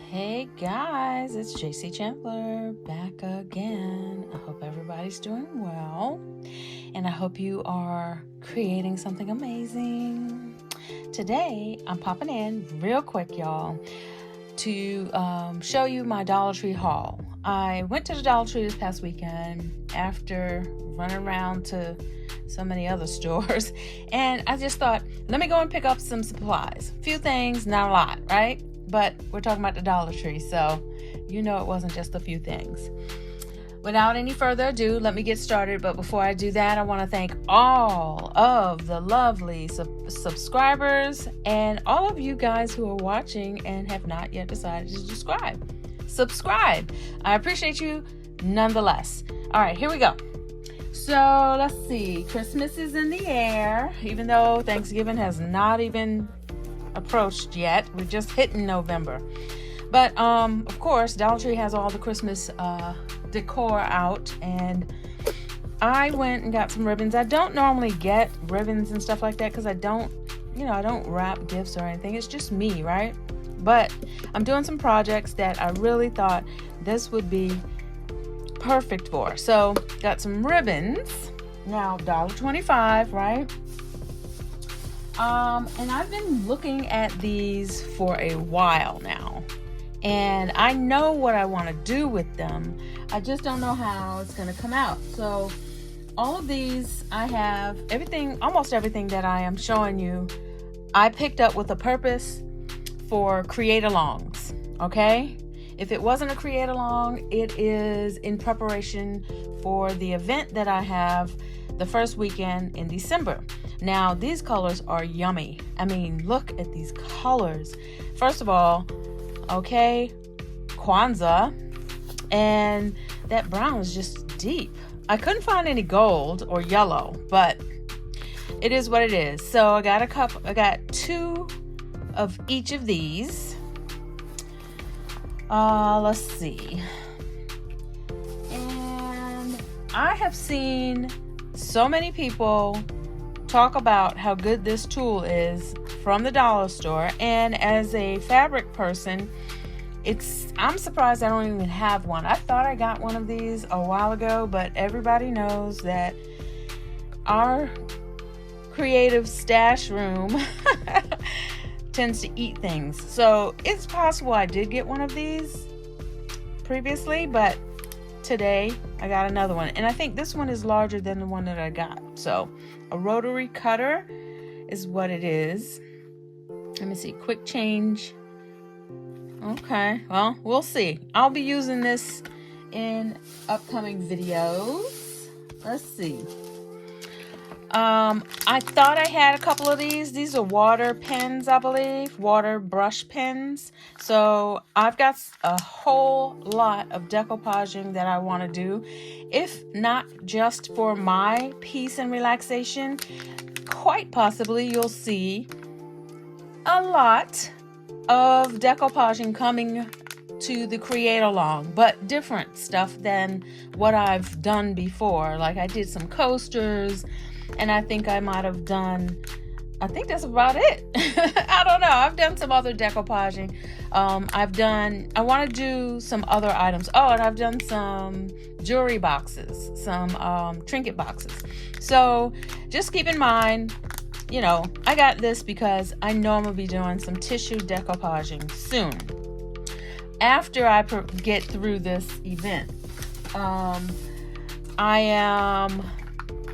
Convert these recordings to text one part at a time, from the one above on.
Hey guys, it's JayCee Chandler back again. I hope everybody's doing well, and I hope you are creating something amazing. Today, I'm popping in real quick, y'all, to show you my Dollar Tree haul. I went to the Dollar Tree this past weekend after running around to so many other stores, and I just thought, let me go and pick up some supplies. A few things, not a lot, right? But we're talking about the Dollar Tree, so you know it wasn't just a few things. Without any further ado, let me get started. But before I do that, I want to thank all of the lovely subscribers and all of you guys who are watching and have not yet decided to subscribe. I appreciate you nonetheless. All right, here we go. So let's see. Christmas is in the air, even though Thanksgiving has not even approached yet. We're just hitting November, but of course Dollar Tree has all the Christmas decor out, and I went and got some ribbons. I don't normally get ribbons and stuff like that because I don't wrap gifts or anything. It's just me, right? But I'm doing some projects that I really thought this would be perfect for. So got some ribbons. Now $1.25, right? And I've been looking at these for a while now, and I know what I want to do with them. I just don't know how it's going to come out. So all of these, I have almost everything that I am showing you, I picked up with a purpose for create-alongs, okay? If it wasn't a create-along, it is in preparation for the event that I have the first weekend in December. Now, these colors are yummy. I mean, look at these colors. First of all, okay, Kwanzaa, and that brown is just deep. I couldn't find any gold or yellow, but it is what it is. So I got two of each of these. Let's see. And I have seen so many people talk about how good this tool is from the dollar store, and as a fabric person, I'm surprised I don't even have one. I thought I got one of these a while ago, but everybody knows that our creative stash room tends to eat things. So it's possible I did get one of these previously, but today I got another one, and I think this one is larger than the one that I got. So a rotary cutter is what it is. Let me see, quick change. Okay, well, we'll see. I'll be using this in upcoming videos. Let's see. I thought I had a couple of these. These are water pens, I believe, water brush pens. So I've got a whole lot of decoupaging that I want to do. If not just for my peace and relaxation, quite possibly you'll see a lot of decoupaging coming to the create along, but different stuff than what I've done before. Like I did some coasters, and I think I might have done, I think that's about it. I don't know. I've done some other decoupaging. I want to do some other items. Oh, and I've done some jewelry boxes, some trinket boxes. So just keep in mind, I got this because I know I'm going to be doing some tissue decoupaging soon. After I get through this event,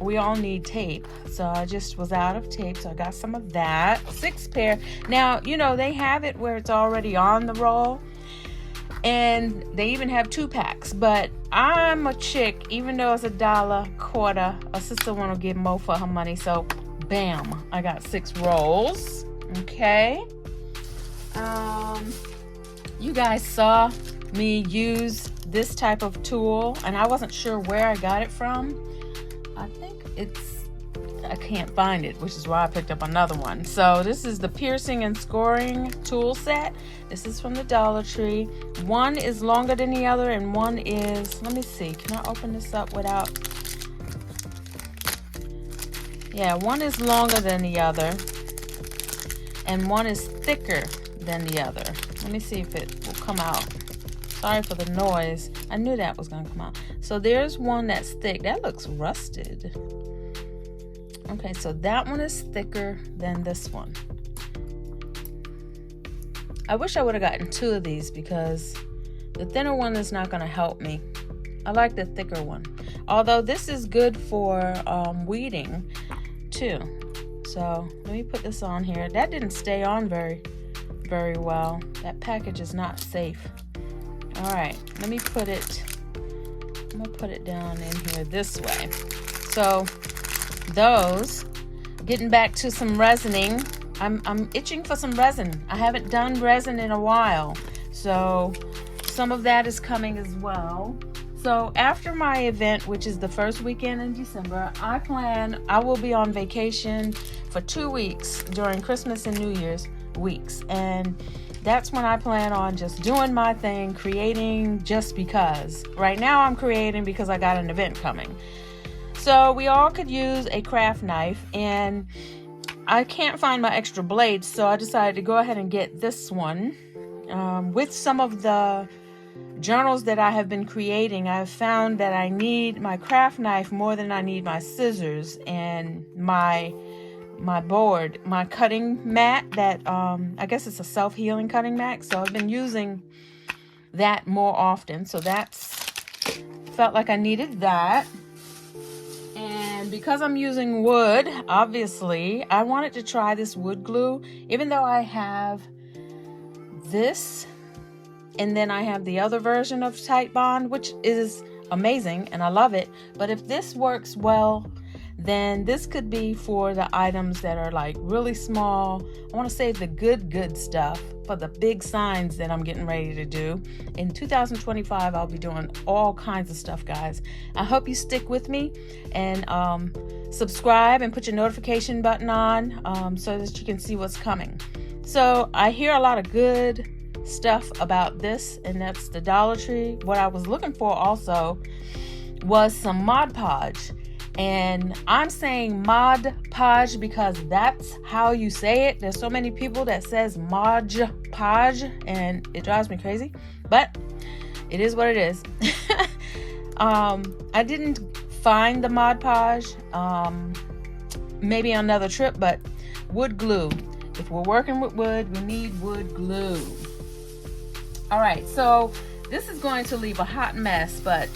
we all need tape, so I just was out of tape, so I got some of that. 6 pair. Now, they have it where it's already on the roll, and they even have 2 packs, but I'm a chick, even though it's $1.25, a sister want to give more for her money, so bam, I got 6 rolls. Okay. You guys saw me use this type of tool, and I wasn't sure where I got it from. I can't find it, which is why I picked up another one. So this is the piercing and scoring tool set. This is from the Dollar Tree. One is longer than the other, and one is, let me see, can I open this up without? Yeah, one is longer than the other, and one is thicker than the other. Let me see if it will come out. Sorry for the noise. I knew that was going to come out. So there's one that's thick. That looks rusted. Okay, so that one is thicker than this one. I wish I would have gotten 2 of these because the thinner one is not going to help me. I like the thicker one. Although this is good for weeding too. So let me put this on here. That didn't stay on very well. That package is not safe. All right, let me put it, I'm gonna put it down in here this way. So those, getting back to some resining, I'm itching for some resin. I haven't done resin in a while. So some of that is coming as well. So after my event, which is the first weekend in December, I will be on vacation for 2 weeks during Christmas and New Year's weeks. And that's when I plan on just doing my thing, creating just because. Right now I'm creating because I got an event coming. So we all could use a craft knife, and I can't find my extra blades, so I decided to go ahead and get this one. With some of the journals that I have been creating, I've found that I need my craft knife more than I need my scissors and my board, my cutting mat that I guess it's a self-healing cutting mat. So I've been using that more often. So that's felt like I needed that. And because I'm using wood, obviously, I wanted to try this wood glue, even though I have this, and then I have the other version of Tight Bond, which is amazing, and I love it. But if this works well, then this could be for the items that are like really small. I want to save the good stuff for the big signs that I'm getting ready to do. In 2025, I'll be doing all kinds of stuff, guys. I hope you stick with me and subscribe and put your notification button on so that you can see what's coming. So I hear a lot of good stuff about this, and that's the Dollar Tree. What I was looking for also was some Mod Podge. And I'm saying Mod Podge because that's how you say it. There's so many people that says Mod Podge, and it drives me crazy, but it is what it is. I didn't find the Mod Podge, maybe on another trip, but wood glue. If we're working with wood, we need wood glue. All right, so this is going to leave a hot mess, but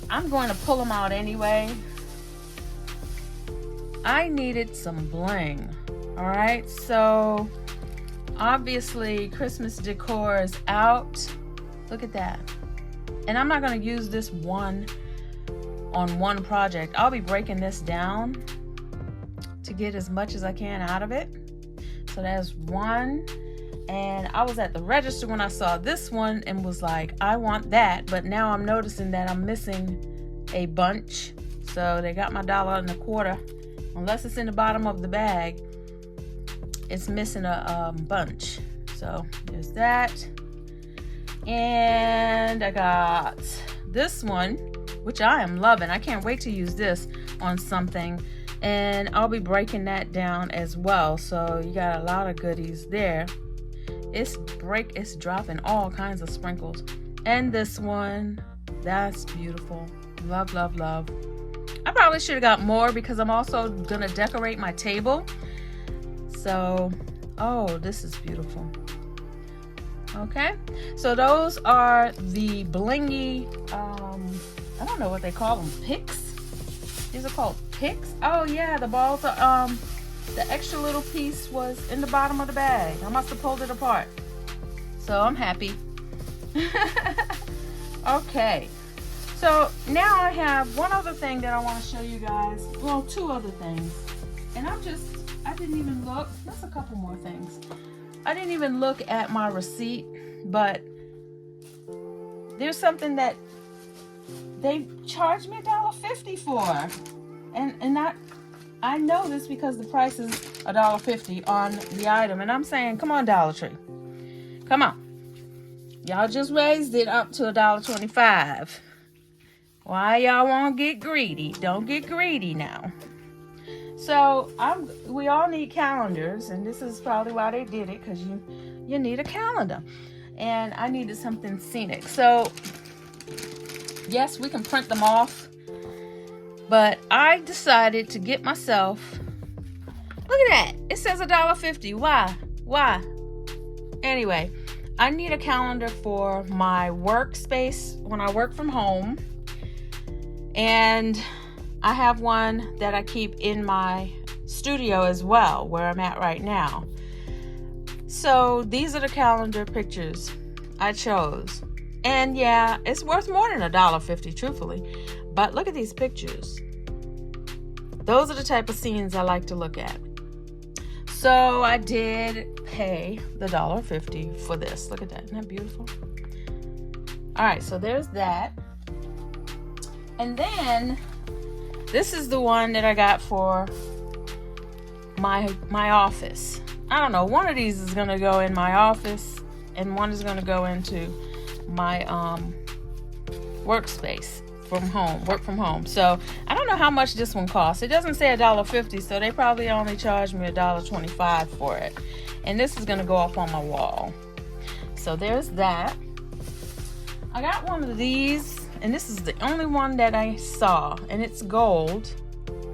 I'm going to pull them out anyway. I needed some bling. All right, so obviously Christmas decor is out. Look at that. And I'm not going to use this on one project. I'll be breaking this down to get as much as I can out of it. So there's one. And I was at the register when I saw this one and was like, I want that. But now I'm noticing that I'm missing a bunch. So they got my $1.25. Unless it's in the bottom of the bag, it's missing a bunch. So there's that. And I got this one, which I am loving. I can't wait to use this on something. And I'll be breaking that down as well. So you got a lot of goodies there. It's dropping all kinds of sprinkles. And this one, that's beautiful. Love, love, love. I probably should have got more because I'm also gonna decorate my table. So, oh, this is beautiful. Okay, so those are the blingy, I don't know what they call them, pics? These are called pics? Oh yeah, the balls are, the extra little piece was in the bottom of the bag. I must have pulled it apart. So I'm happy. Okay. So now I have one other thing that I want to show you guys. Well, 2 other things. And I didn't even look. That's a couple more things. I didn't even look at my receipt, but there's something that they charged me $1.50 for. And I know this because the price is $1.50 on the item. And I'm saying, come on, Dollar Tree. Come on. Y'all just raised it up to $1.25. Why y'all want to get greedy? Don't get greedy now. So we all need calendars, and this is probably why they did it, because you need a calendar. And I needed something scenic. So yes, we can print them off, but I decided to get myself, look at that, it says $1.50. Why? Anyway, I need a calendar for my workspace when I work from home, and I have one that I keep in my studio as well, where I'm at right now. So these are the calendar pictures I chose. And yeah, it's worth more than $1.50, truthfully. But look at these pictures. Those are the type of scenes I like to look at. So I did pay the $1.50 for this. Look at that. Isn't that beautiful? All right, so there's that. And then this is the one that I got for my office. I don't know. One of these is going to go in my office, and one is going to go into my workspace from home, work from home. So I don't know how much this one costs. It doesn't say $1.50, so they probably only charged me $1.25 for it. And this is going to go up on my wall. So there's that. I got one of these, and this is the only one that I saw, and it's gold.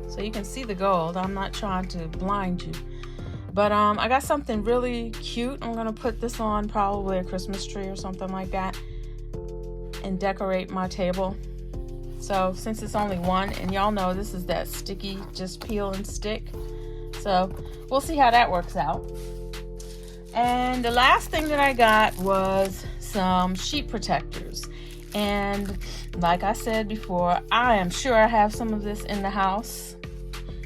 So you can see the gold. I'm not trying to blind you. But I got something really cute. I'm going to put this on probably a Christmas tree or something like that and decorate my table. So since it's only one, and y'all know this is that sticky, just peel and stick. So we'll see how that works out. And the last thing that I got was some sheet protectors. And like I said before, I am sure I have some of this in the house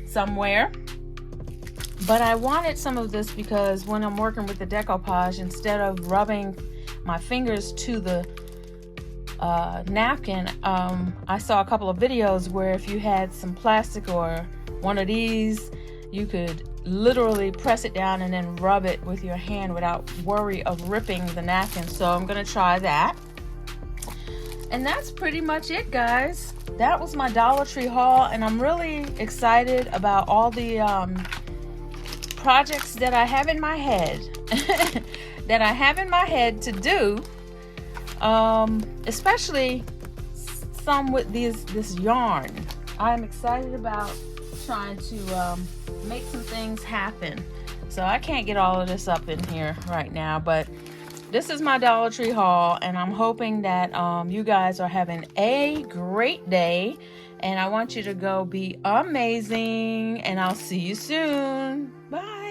somewhere. But I wanted some of this because when I'm working with the decoupage, instead of rubbing my fingers to the napkin, I saw a couple of videos where if you had some plastic or one of these, you could literally press it down and then rub it with your hand without worry of ripping the napkin. So I'm gonna try that. And that's pretty much it, guys. That was my Dollar Tree haul, and I'm really excited about all the projects that I have in my head to do, especially some with this yarn. I'm excited about trying to make some things happen. So I can't get all of this up in here right now, but this is my Dollar Tree haul, and I'm hoping that you guys are having a great day, and I want you to go be amazing, and I'll see you soon. Bye.